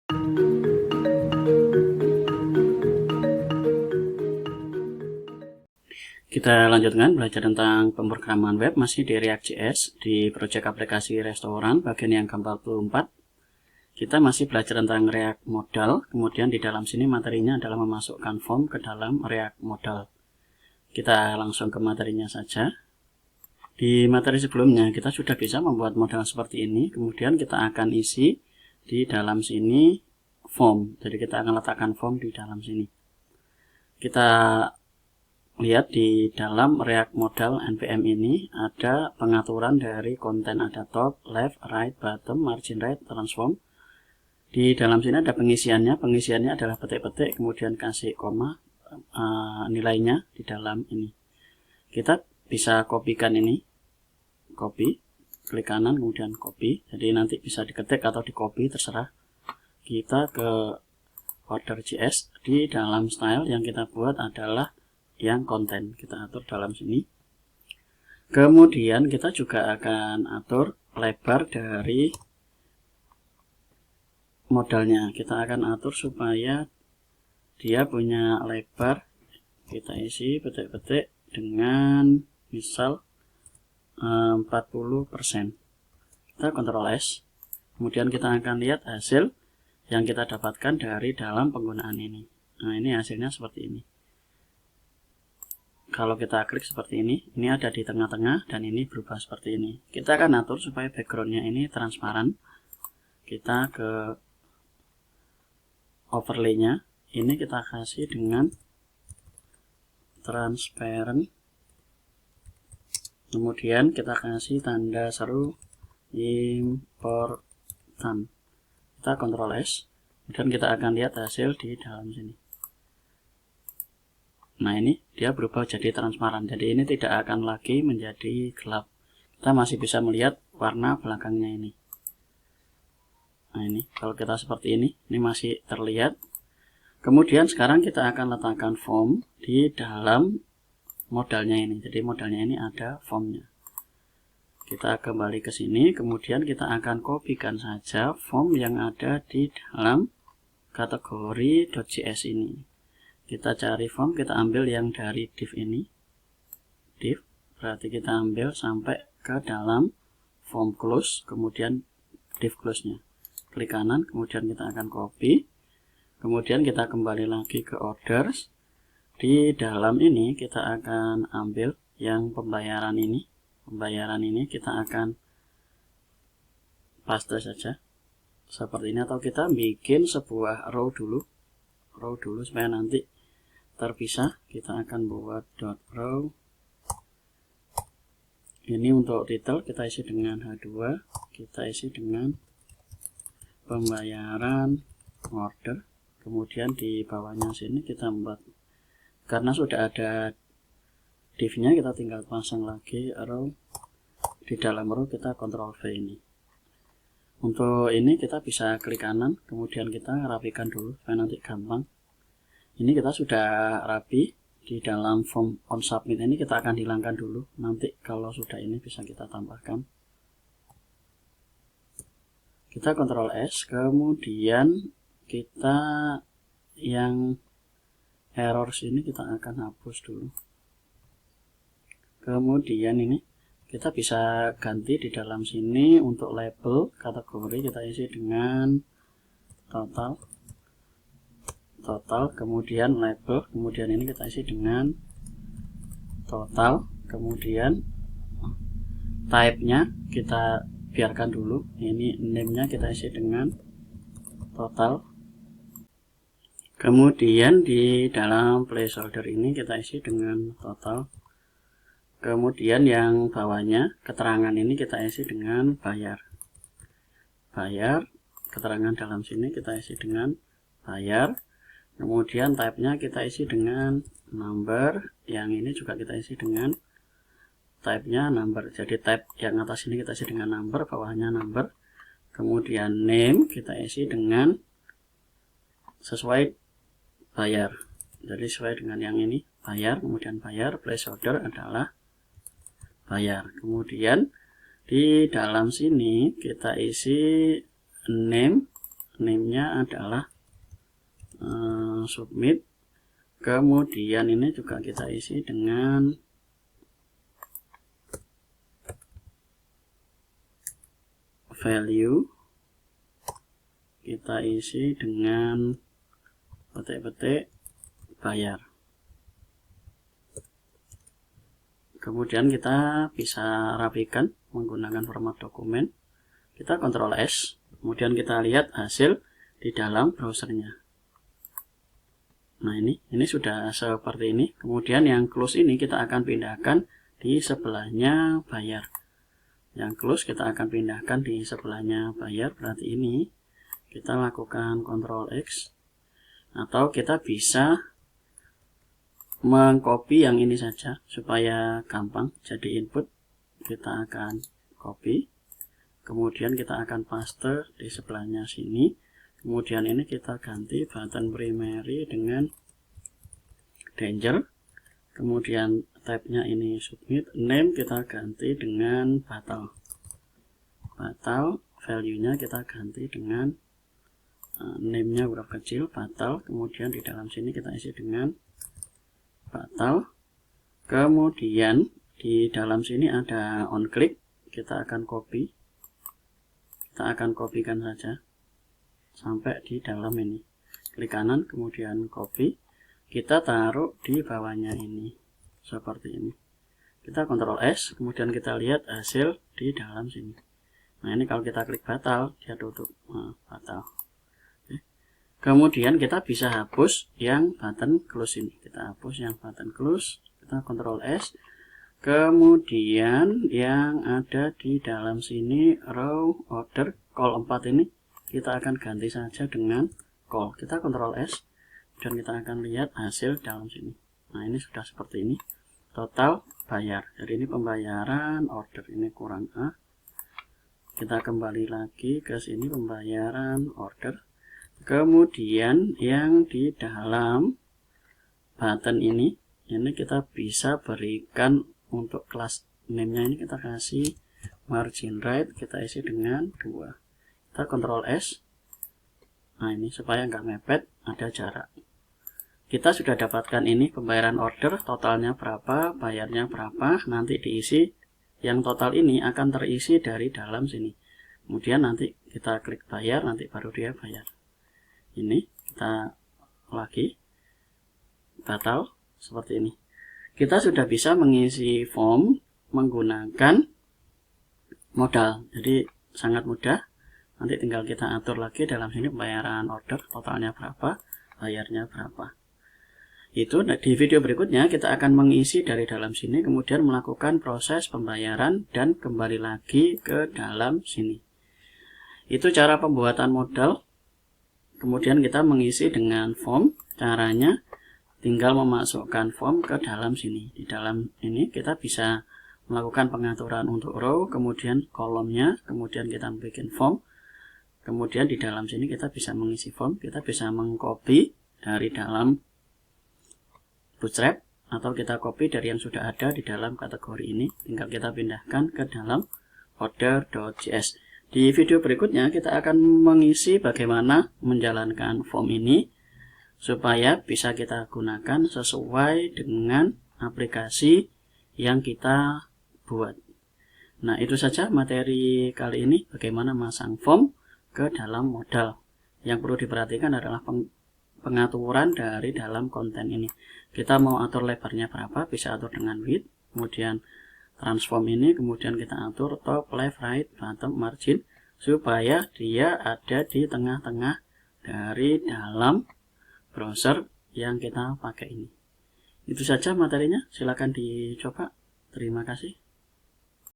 Kita lanjutkan belajar tentang pemrograman web masih di React.js di proyek aplikasi restoran bagian yang ke-44. Kita masih belajar tentang React Modal, kemudian di dalam sini materinya adalah memasukkan form ke dalam React Modal. Kita langsung ke materinya saja. Di materi sebelumnya kita sudah bisa membuat modal seperti ini, kemudian kita akan isi di dalam sini form. Jadi kita akan letakkan form di dalam sini. Kita lihat di dalam React Modal npm ini ada pengaturan dari konten, ada top, left, right, bottom, margin right, transform. Di dalam sini ada pengisiannya. Pengisiannya adalah petik-petik, kemudian kasih koma, nilainya di dalam ini. Kita bisa kopikan ini, copy, klik kanan kemudian copy. Jadi nanti bisa diketik atau di copy, terserah. Kita ke order.js. Di dalam style yang kita buat adalah yang konten, kita atur dalam sini. Kemudian kita juga akan atur lebar dari modalnya. Kita akan atur supaya dia punya lebar, kita isi petik-petik dengan misal 40%. Kita Ctrl S, kemudian kita akan lihat hasil yang kita dapatkan dari dalam penggunaan ini. Nah, ini hasilnya seperti ini. Kalau kita klik seperti ini ada di tengah-tengah dan ini berubah seperti ini. Kita akan atur supaya backgroundnya ini transparan. Kita ke overlay-nya, ini kita kasih dengan transparent. Kemudian kita kasih tanda seru important. Kita Ctrl S, dan kita akan lihat hasil di dalam sini. Nah, ini dia berubah jadi transparan. Jadi ini tidak akan lagi menjadi gelap. Kita masih bisa melihat warna belakangnya ini. Nah, ini kalau kita seperti ini masih terlihat. Kemudian sekarang kita akan letakkan form di dalam modalnya ini. Jadi modalnya ini ada formnya. Kita kembali ke sini, kemudian kita akan kopikan saja form yang ada di dalam kategori .js ini. Kita cari form, kita ambil yang dari div ini. Div, berarti kita ambil sampai ke dalam form close, kemudian div close-nya. Klik kanan, kemudian kita akan copy. Kemudian kita kembali lagi ke orders. Di dalam ini kita akan ambil yang pembayaran ini. Pembayaran ini kita akan paste saja. Seperti ini, atau kita bikin sebuah row dulu. Row dulu supaya nanti terpisah. Kita akan buat .row. Ini untuk title kita isi dengan H2, kita isi dengan pembayaran order. Kemudian di bawahnya sini kita membuat, karena sudah ada div-nya, kita tinggal pasang lagi row. Di dalam row kita Ctrl V ini. Untuk ini kita bisa klik kanan, kemudian kita rapikan dulu supaya nanti gampang. Ini kita sudah rapi. Di dalam form on submit ini kita akan hilangkan dulu. Nanti kalau sudah ini bisa kita tambahkan. Kita Ctrl S, kemudian kita yang error sini kita akan hapus dulu. Kemudian ini kita bisa ganti di dalam sini untuk label kategori, kita isi dengan total, kemudian label, kemudian ini kita isi dengan total, kemudian type-nya kita biarkan dulu, ini name-nya kita isi dengan total. Kemudian di dalam placeholder ini kita isi dengan total. Kemudian yang bawahnya, keterangan ini kita isi dengan bayar. Bayar, keterangan dalam sini kita isi dengan bayar. Kemudian type-nya kita isi dengan number, yang ini juga kita isi dengan type-nya number. Jadi type yang atas ini kita isi dengan number, bawahnya number. Kemudian name kita isi dengan sesuai bayar. Jadi sesuai dengan yang ini, bayar, kemudian bayar, placeholder adalah bayar. Kemudian di dalam sini kita isi name name-nya adalah submit. Kemudian ini juga kita isi dengan value, kita isi dengan petik-petik bayar. Kemudian kita bisa rapikan menggunakan format dokumen. Kita Ctrl S, kemudian kita lihat hasil di dalam browsernya. Nah, ini sudah seperti ini. Kemudian yang close ini kita akan pindahkan di sebelahnya bayar. Yang close kita akan pindahkan di sebelahnya bayar. Berarti ini kita lakukan Ctrl X, atau kita bisa mengcopy yang ini saja supaya gampang jadi input. Kita akan copy, kemudian kita akan paste di sebelahnya sini. Kemudian ini kita ganti button primary dengan danger, kemudian tabnya ini submit, name kita ganti dengan batal, value nya kita ganti dengan name nya huruf kecil batal, kemudian di dalam sini kita isi dengan batal. Kemudian di dalam sini ada on click, kita akan copy, kita akan kopikan saja sampai di dalam ini, klik kanan kemudian copy, kita taruh di bawahnya ini seperti ini. Kita Ctrl S, kemudian kita lihat hasil di dalam sini. Nah, ini kalau kita klik batal, dia tutup. Batal. Kemudian kita bisa hapus yang button close ini. Kita hapus yang button close, kita Ctrl S. Kemudian yang ada di dalam sini row order call 4 ini kita akan ganti saja dengan call. Kita Ctrl S dan kita akan lihat hasil dalam sini. Nah, ini sudah seperti ini. Total bayar. Jadi ini pembayaran order, ini kurang A. Kita kembali lagi ke sini pembayaran order. Kemudian yang di dalam button ini kita bisa berikan untuk kelas name-nya ini kita kasih margin right, kita isi dengan 2. Kita Ctrl S. Nah, ini supaya nggak mepet, ada jarak. Kita sudah dapatkan ini pembayaran order, totalnya berapa, bayarnya berapa, nanti diisi. Yang total ini akan terisi dari dalam sini. Kemudian nanti kita klik bayar, nanti baru dia bayar. Ini kita lagi batal seperti ini. Kita sudah bisa mengisi form menggunakan modal. Jadi sangat mudah. Nanti tinggal kita atur lagi dalam sini pembayaran order, totalnya berapa, bayarnya berapa. Itu di video berikutnya kita akan mengisi dari dalam sini, kemudian melakukan proses pembayaran dan kembali lagi ke dalam sini. Itu cara pembuatan modal. Kemudian kita mengisi dengan form. Caranya tinggal memasukkan form ke dalam sini. Di dalam ini kita bisa melakukan pengaturan untuk row, kemudian kolomnya, kemudian kita bikin form. Kemudian di dalam sini kita bisa mengisi form, kita bisa mengcopy dari dalam Bootstrap, atau kita copy dari yang sudah ada di dalam kategori ini, tinggal kita pindahkan ke dalam order.js. Di video berikutnya kita akan mengisi bagaimana menjalankan form ini supaya bisa kita gunakan sesuai dengan aplikasi yang kita buat. Nah, itu saja materi kali ini, bagaimana masang form ke dalam modal. Yang perlu diperhatikan adalah pengaturan dari dalam konten ini. Kita mau atur lebarnya berapa, bisa atur dengan width, kemudian transform ini, kemudian kita atur top, left, right, bottom, margin, supaya dia ada di tengah-tengah dari dalam browser yang kita pakai ini. Itu saja materinya, silakan dicoba. Terima kasih.